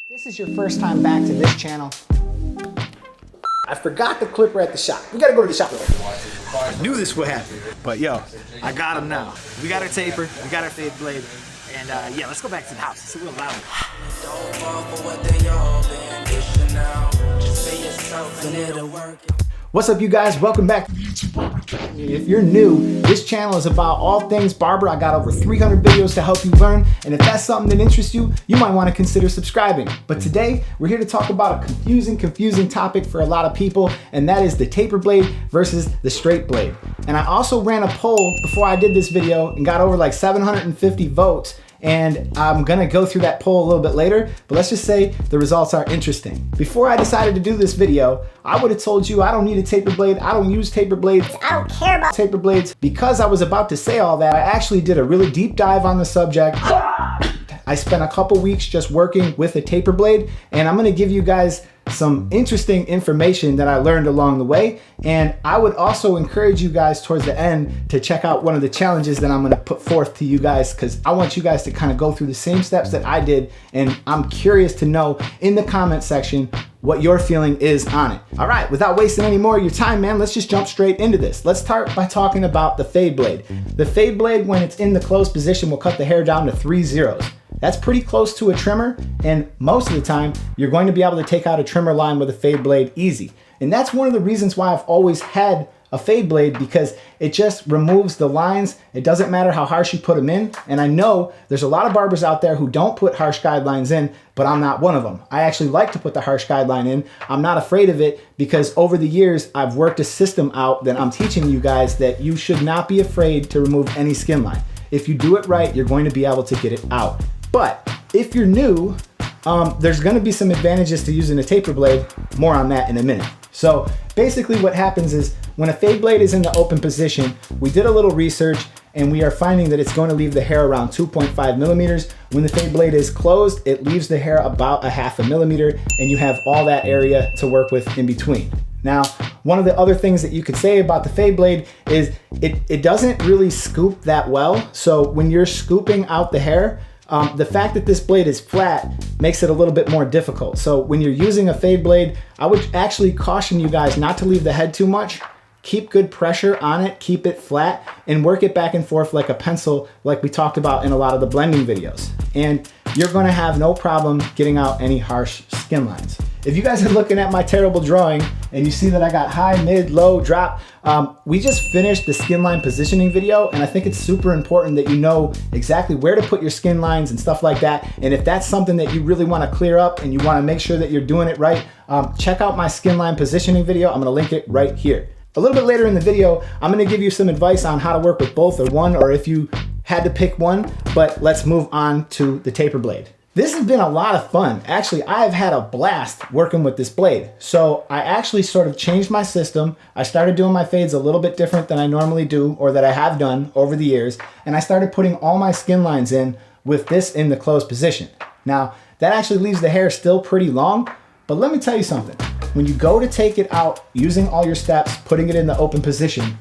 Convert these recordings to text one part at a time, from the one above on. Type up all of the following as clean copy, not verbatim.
This is your first time back to this channel. I forgot the clipper at the shop. We gotta go to the shop. I knew this would happen, but yo, I got him now. We got our taper, we got our fade blade, and yeah, let's go back to the house. It's a little loud. What's up, you guys? Welcome back. If you're new, this channel is about all things barber. I got over 300 videos to help you learn, and if that's something that interests you, you might want to consider subscribing. But today, we're here to talk about a confusing topic for a lot of people, and that is the taper blade versus the straight blade. And I also ran a poll before I did this video and got over like 750 votes. And I'm gonna go through that poll a little bit later, but let's just say the results are interesting. Before I decided to do this video, I would have told you I don't need a taper blade, I don't use taper blades, I don't care about taper blades. Because I was about to say all that, I actually did a really deep dive on the subject. I spent a couple weeks just working with a taper blade, and I'm gonna give you guys some interesting information that I learned along the way. And I would also encourage you guys towards the end to check out one of the challenges that I'm gonna put forth to you guys, because I want you guys to kind of go through the same steps that I did, and I'm curious to know in the comment section what your feeling is on it. All right, without wasting any more of your time, man, let's just jump straight into this. Let's start by talking about the fade blade. The fade blade, when it's in the closed position, will cut the hair down to 3 zeros. That's pretty close to a trimmer, and most of the time, you're going to be able to take out a trimmer line with a fade blade easy. And that's one of the reasons why I've always had a fade blade, because it just removes the lines. It doesn't matter how harsh you put them in. And I know there's a lot of barbers out there who don't put harsh guidelines in, but I'm not one of them. I actually like to put the harsh guideline in. I'm not afraid of it, because over the years, I've worked a system out that I'm teaching you guys that you should not be afraid to remove any skin line. If you do it right, you're going to be able to get it out. But if you're new, there's gonna be some advantages to using a taper blade. More on that in a minute. So basically what happens is when a fade blade is in the open position, we did a little research and we are finding that it's going to leave the hair around 2.5 millimeters. When the fade blade is closed, it leaves the hair about 0.5 millimeter, and you have all that area to work with in between. Now, one of the other things that you could say about the fade blade is it doesn't really scoop that well. So when you're scooping out the hair, the fact that this blade is flat makes it a little bit more difficult. So when you're using a fade blade, I would actually caution you guys not to leave the head too much. Keep good pressure on it, keep it flat, and work it back and forth like a pencil, like we talked about in a lot of the blending videos. And you're gonna have no problem getting out any harsh skin lines. If you guys are looking at my terrible drawing and you see that I got high, mid, low, drop, we just finished the skin line positioning video, and I think it's super important that you know exactly where to put your skin lines and stuff like that. And if that's something that you really want to clear up and you want to make sure that you're doing it right, check out my skin line positioning video. I'm going to link it right here. A little bit later in the video, I'm going to give you some advice on how to work with both, or one, or if you had to pick one. But let's move on to the taper blade. This has been a lot of fun. Actually, I've had a blast working with this blade. So I actually sort of changed my system. I started doing my fades a little bit different than I normally do, or that I have done over the years. And I started putting all my skin lines in with this in the closed position. Now, that actually leaves the hair still pretty long, but let me tell you something. When you go to take it out using all your steps, putting it in the open position,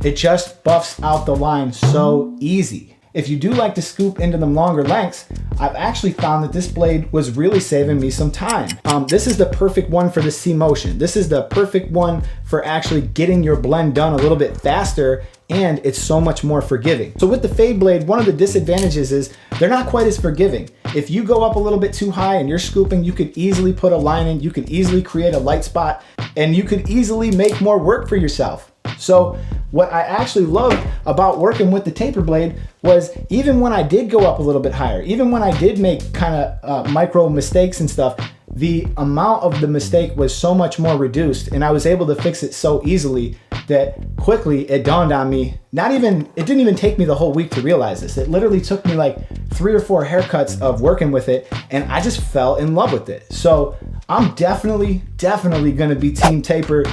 it just buffs out the line so easy. If you do like to scoop into them longer lengths, I've actually found that this blade was really saving me some time. This is the perfect one for the C motion. This is the perfect one for actually getting your blend done a little bit faster, and it's so much more forgiving. So with the fade blade, one of the disadvantages is they're not quite as forgiving. If you go up a little bit too high and you're scooping, you could easily put a line in, you could easily create a light spot, and you could easily make more work for yourself. So what I actually loved about working with the taper blade was, even when I did go up a little bit higher, even when I did make kind of micro mistakes and stuff, the amount of the mistake was so much more reduced, and I was able to fix it so easily that quickly it dawned on me. It didn't even take me the whole week to realize this. It literally took me like 3 or 4 haircuts of working with it, and I just fell in love with it. So I'm definitely gonna be team taper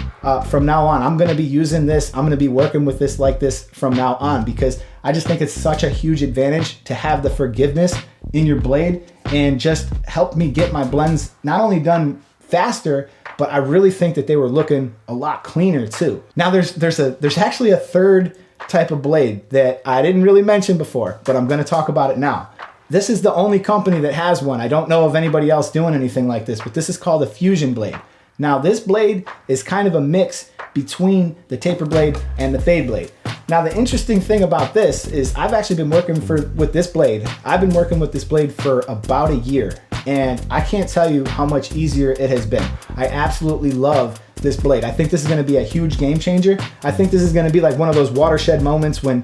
from now on. I'm gonna be using this. I'm gonna be working with this like this from now on, because I just think it's such a huge advantage to have the forgiveness in your blade, and just help me get my blends not only done faster, but I really think that they were looking a lot cleaner too. Now there's actually a third type of blade that I didn't really mention before, but I'm gonna talk about it now. This is the only company that has one. I don't know of anybody else doing anything like this, but this is called a fusion blade. Now this blade is kind of a mix between the taper blade and the fade blade. Now the interesting thing about this is I've actually been working with this blade. I've been working with this blade for about a year, and I can't tell you how much easier it has been. I absolutely love this blade. I think this is going to be a huge game changer. I think this is going to be like one of those watershed moments when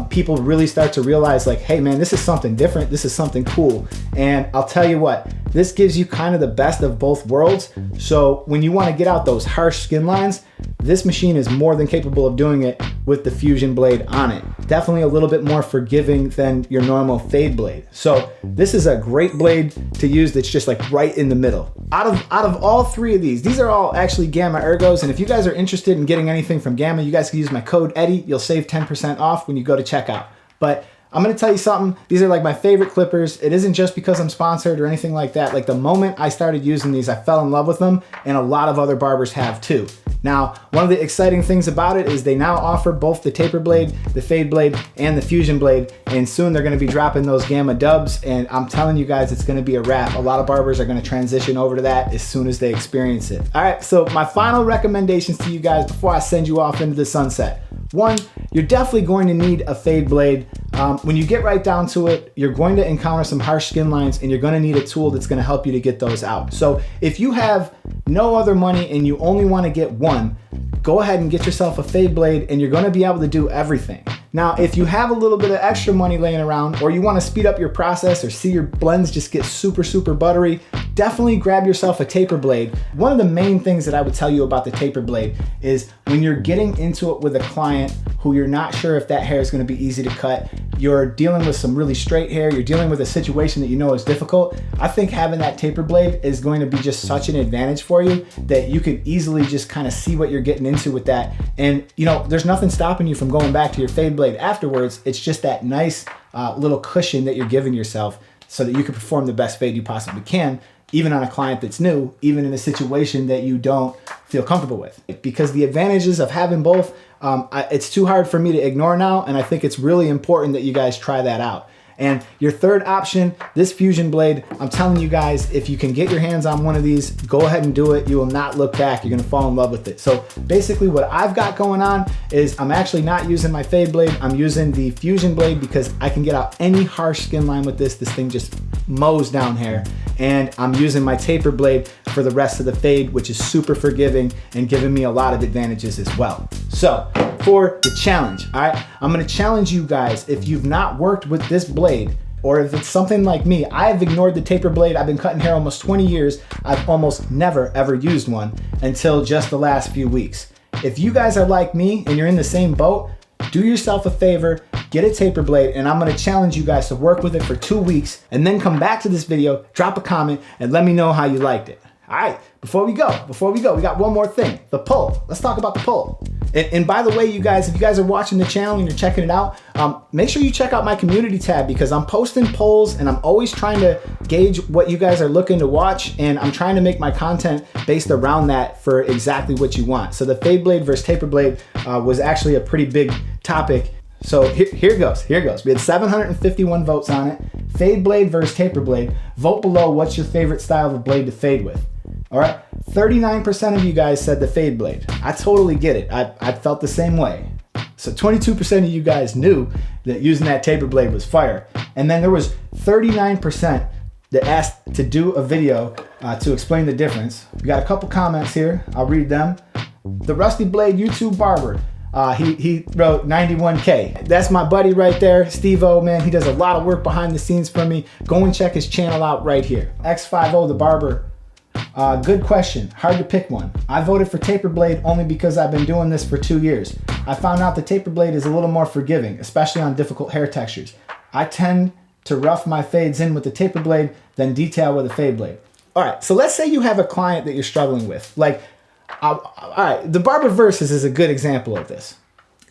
people really start to realize like, hey man, this is something different. This is something cool. And I'll tell you what, this gives you kind of the best of both worlds. So when you want to get out those harsh skin lines, this machine is more than capable of doing it with the fusion blade on it. Definitely a little bit more forgiving than your normal fade blade. So this is a great blade to use that's just like right in the middle. Out of all three of these are all actually Gamma Ergos. And if you guys are interested in getting anything from Gamma, you guys can use my code Eddie. You'll save 10% off when you go to checkout. But I'm gonna tell you something, these are like my favorite clippers. It isn't just because I'm sponsored or anything like that. Like the moment I started using these, I fell in love with them, and a lot of other barbers have too. Now, one of the exciting things about it is they now offer both the taper blade, the fade blade, and the fusion blade, and soon they're gonna be dropping those Gamma dubs, and I'm telling you guys, it's gonna be a wrap. A lot of barbers are gonna transition over to that as soon as they experience it. All right, so my final recommendations to you guys before I send you off into the sunset. One, you're definitely going to need a fade blade. When you get right down to it, you're going to encounter some harsh skin lines, and you're going to need a tool that's going to help you to get those out. So if you have no other money and you only want to get one, go ahead and get yourself a fade blade, and you're going to be able to do everything. Now, if you have a little bit of extra money laying around, or you want to speed up your process or see your blends just get super, super buttery, definitely grab yourself a taper blade. One of the main things that I would tell you about the taper blade is when you're getting into it with a client who you're not sure if that hair is going to be easy to cut, you're dealing with some really straight hair, you're dealing with a situation that you know is difficult, I think having that taper blade is going to be just such an advantage for you that you can easily just kind of see what you're getting into with that. And you know, there's nothing stopping you from going back to your fade blade afterwards. It's just that nice little cushion that you're giving yourself so that you can perform the best fade you possibly can, even on a client that's new, even in a situation that you don't feel comfortable with. Because the advantages of having both, it's too hard for me to ignore now, and I think it's really important that you guys try that out. And your third option, this fusion blade, I'm telling you guys, if you can get your hands on one of these, go ahead and do it. You will not look back. You're gonna fall in love with it. So basically what I've got going on is I'm actually not using my fade blade. I'm using the fusion blade because I can get out any harsh skin line with this. This thing just mows down hair. And I'm using my taper blade for the rest of the fade, which is super forgiving and giving me a lot of advantages as well. So for the challenge, all right, I'm gonna challenge you guys, if you've not worked with this blade, or if it's something like me, I have ignored the taper blade. I've been cutting hair almost 20 years. I've almost never ever used one until just the last few weeks. If you guys are like me and you're in the same boat, do yourself a favor, get a taper blade, and I'm gonna challenge you guys to work with it for 2 weeks and then come back to this video, drop a comment, and let me know how you liked it. All right, before we go, we got one more thing, the pull. Let's talk about the pull. And by the way, you guys, if you guys are watching the channel and you're checking it out, make sure you check out my community tab because I'm posting polls and I'm always trying to gauge what you guys are looking to watch, and I'm trying to make my content based around that for exactly what you want. So the fade blade versus taper blade was actually a pretty big topic. So here goes. We had 751 votes on it. Fade blade versus taper blade. Vote below what's your favorite style of blade to fade with. All right, 39% of you guys said the fade blade. I totally get it. I felt the same way. So 22% of you guys knew that using that taper blade was fire. And then there was 39% that asked to do a video to explain the difference. We got a couple comments here. I'll read them. The Rusty Blade YouTube Barber. He wrote 91K. That's my buddy right there, Steve-O, man. He does a lot of work behind the scenes for me. Go and check his channel out right here. X50 the Barber. Good question. Hard to pick one. I voted for taper blade only because I've been doing this for 2 years. I found out the taper blade is a little more forgiving, especially on difficult hair textures. I tend to rough my fades in with the taper blade, then detail with a fade blade. All right, so let's say you have a client that you're struggling with. Like, all right, the Barber Versus is a good example of this.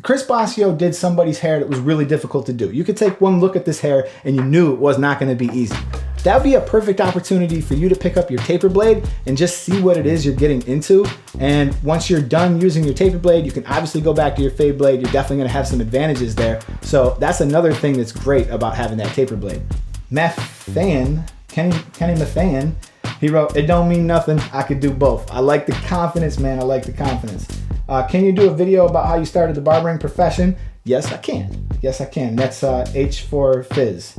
Chris Bosio did somebody's hair that was really difficult to do. You could take one look at this hair and you knew it was not going to be easy. That would be a perfect opportunity for you to pick up your taper blade and just see what it is you're getting into. And once you're done using your taper blade, you can obviously go back to your fade blade. You're definitely going to have some advantages there. So that's another thing that's great about having that taper blade. Mathan, Kenny Mathan, he wrote, it don't mean nothing, I could do both. I like the confidence, man, I like the confidence. Can you do a video about how you started the barbering profession? Yes, I can. Yes, I can. That's H4 Fizz.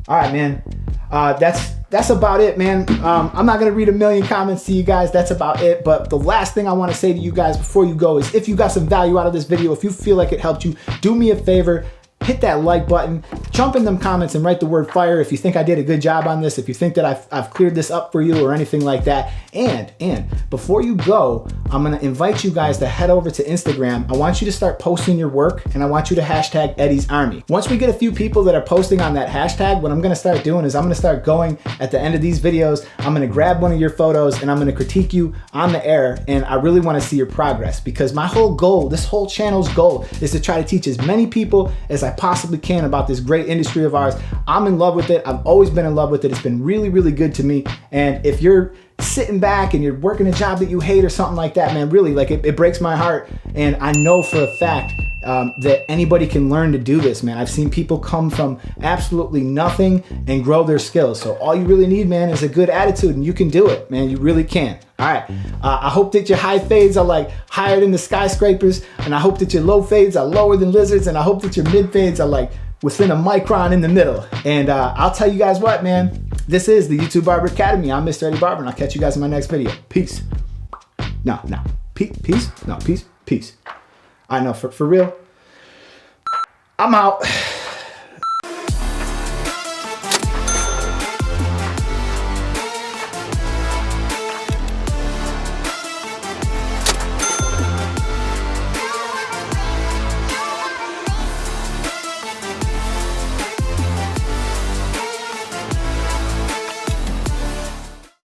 All right, man. That's about it, man. I'm not gonna read a million comments to you guys. That's about it. But the last thing I want to say to you guys before you go is, if you got some value out of this video, if you feel like it helped you, do me a favor. Hit that like button, jump in them comments and write the word fire if you think I did a good job on this, if you think that I've cleared this up for you or anything like that. And before you go, I'm gonna invite you guys to head over to Instagram. I want you to start posting your work, and I want you to hashtag Eddie's Army. Once we get a few people that are posting on that hashtag, what I'm gonna start doing is I'm gonna start going at the end of these videos, I'm gonna grab one of your photos and I'm gonna critique you on the air, and I really wanna see your progress, because my whole goal, this whole channel's goal, is to try to teach as many people as I possibly can about this great industry of ours. I'm in love with it. I've always been in love with it. It's been really, really good to me. And if you're sitting back and you're working a job that you hate or something like that, man, really, like, it breaks my heart. And I know for a fact that anybody can learn to do this, man. I've seen people come from absolutely nothing and grow their skills. So all you really need, man, is a good attitude, and you can do it, man. You really can. All right. I hope that your high fades are like higher than the skyscrapers, and I hope that your low fades are lower than lizards, and I hope that your mid fades are like within a micron in the middle. And I'll tell you guys what, man. This is the YouTube Barber Academy. I'm Mr. Eddie Barber, and I'll catch you guys in my next video. Peace. No. Peace? No, peace. Peace. I know, for real. I'm out.